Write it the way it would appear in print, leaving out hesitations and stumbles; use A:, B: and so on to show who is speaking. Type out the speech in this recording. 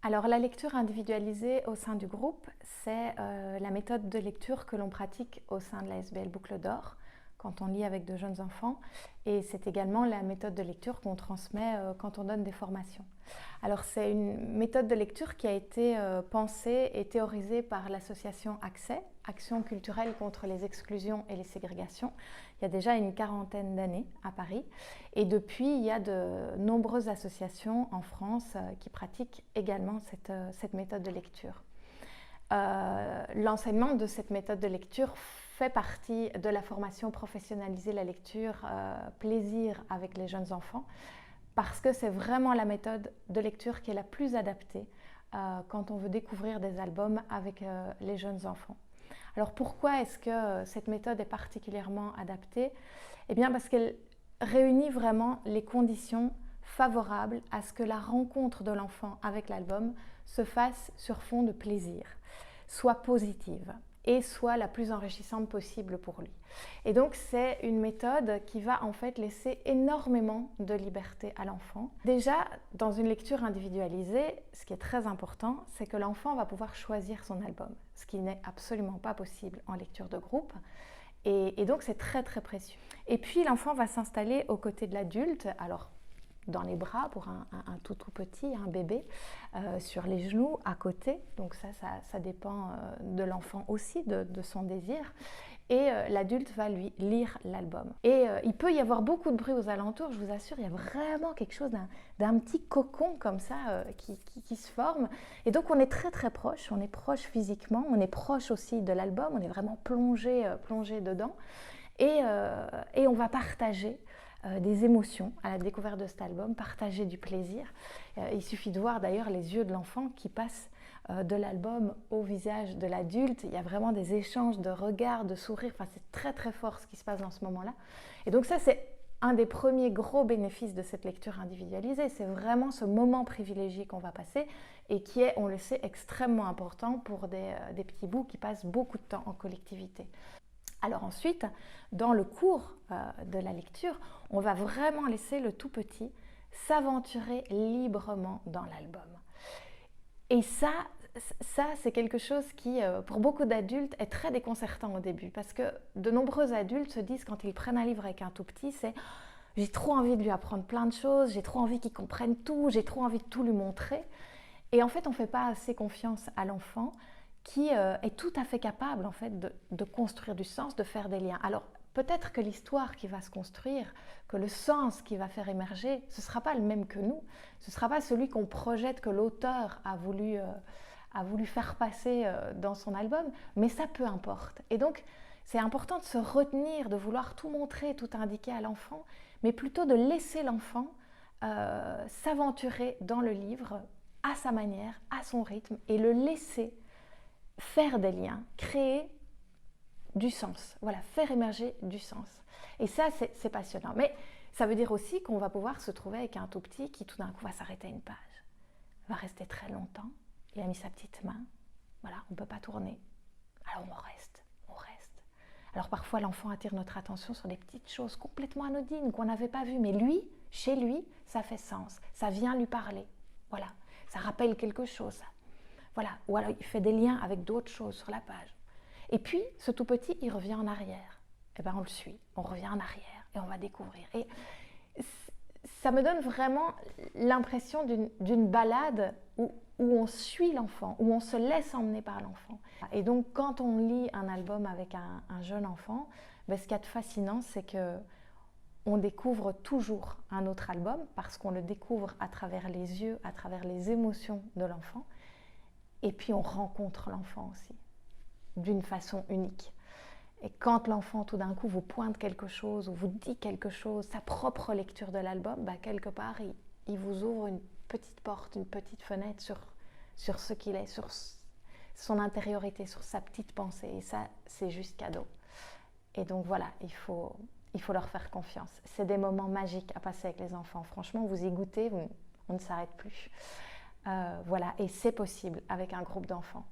A: Alors la lecture individualisée au sein du groupe, c'est la méthode de lecture que l'on pratique au sein de la SBL Boucle d'Or quand on lit avec de jeunes enfants, et c'est également la méthode de lecture qu'on transmet quand on donne des formations. Alors c'est une méthode de lecture qui a été pensée et théorisée par l'association Accès, Action culturelle contre les exclusions et les ségrégations, il y a déjà une quarantaine d'années à Paris, et depuis il y a de nombreuses associations en France qui pratiquent également cette méthode de lecture. L'enseignement de cette méthode de lecture fait partie de la formation professionnalisée la lecture plaisir avec les jeunes enfants, parce que c'est vraiment la méthode de lecture qui est la plus adaptée quand on veut découvrir des albums avec les jeunes enfants. Alors pourquoi est-ce que cette méthode est particulièrement adaptée? Eh bien parce qu'elle réunit vraiment les conditions favorables à ce que la rencontre de l'enfant avec l'album se fasse sur fond de plaisir, soit positive et soit la plus enrichissante possible pour lui. Et donc c'est une méthode qui va en fait laisser énormément de liberté à l'enfant. Déjà, dans une lecture individualisée, ce qui est très important, c'est que l'enfant va pouvoir choisir son album, ce qui n'est absolument pas possible en lecture de groupe. Et donc c'est très très précieux. Et puis l'enfant va s'installer aux côtés de l'adulte, alors dans les bras pour un tout petit, un bébé, sur les genoux, à côté. Donc ça dépend de l'enfant aussi, de son désir. Et l'adulte va lui lire l'album. Et il peut y avoir beaucoup de bruit aux alentours, je vous assure, il y a vraiment quelque chose d'un petit cocon comme ça qui se forme. Et donc on est très très proche, on est proche physiquement, on est proche aussi de l'album, on est vraiment plongé dedans. Et on va partager des émotions à la découverte de cet album, partager du plaisir. Il suffit de voir d'ailleurs les yeux de l'enfant qui passent de l'album au visage de l'adulte. Il y a vraiment des échanges de regards, de sourires. Enfin, c'est très très fort ce qui se passe dans ce moment-là. Et donc ça, c'est un des premiers gros bénéfices de cette lecture individualisée. C'est vraiment ce moment privilégié qu'on va passer et qui est, on le sait, extrêmement important pour des petits bouts qui passent beaucoup de temps en collectivité. Alors ensuite, dans le cours de la lecture, on va vraiment laisser le tout petit s'aventurer librement dans l'album. Et ça c'est quelque chose qui, pour beaucoup d'adultes, est très déconcertant au début, parce que de nombreux adultes se disent, quand ils prennent un livre avec un tout petit, c'est « j'ai trop envie de lui apprendre plein de choses, j'ai trop envie qu'il comprenne tout, j'ai trop envie de tout lui montrer ». Et en fait, on ne fait pas assez confiance à l'enfant, qui est tout à fait capable en fait de construire du sens, de faire des liens. Alors peut-être que l'histoire qui va se construire, que le sens qui va faire émerger, ce ne sera pas le même que nous, ce ne sera pas celui qu'on projette, que l'auteur a voulu faire passer dans son album, mais ça peu importe. Et donc c'est important de se retenir, de vouloir tout montrer, tout indiquer à l'enfant, mais plutôt de laisser l'enfant s'aventurer dans le livre à sa manière, à son rythme, et le laisser faire des liens, créer du sens, voilà, faire émerger du sens. Et ça, c'est passionnant. Mais ça veut dire aussi qu'on va pouvoir se trouver avec un tout petit qui tout d'un coup va s'arrêter à une page, va rester très longtemps, il a mis sa petite main, voilà, on ne peut pas tourner, alors on reste. Alors parfois l'enfant attire notre attention sur des petites choses complètement anodines qu'on n'avait pas vues, mais lui, chez lui, ça fait sens, ça vient lui parler, voilà, ça rappelle quelque chose. Voilà. Ou alors il fait des liens avec d'autres choses sur la page. Et puis, ce tout petit, il revient en arrière. Et bien on le suit, on revient en arrière et on va découvrir. Et ça me donne vraiment l'impression d'une balade où on suit l'enfant, où on se laisse emmener par l'enfant. Et donc quand on lit un album avec un jeune enfant, ben, ce qu'il y a de fascinant, c'est que on découvre toujours un autre album, parce qu'on le découvre à travers les yeux, à travers les émotions de l'enfant. Et puis on rencontre l'enfant aussi, d'une façon unique. Et quand l'enfant tout d'un coup vous pointe quelque chose ou vous dit quelque chose, sa propre lecture de l'album, bah, quelque part il vous ouvre une petite porte, une petite fenêtre sur ce qu'il est, sur son intériorité, sur sa petite pensée. Et ça, c'est juste cadeau. Et donc voilà, il faut leur faire confiance. C'est des moments magiques à passer avec les enfants. Franchement, vous y goûtez, on ne s'arrête plus. Voilà, et c'est possible avec un groupe d'enfants.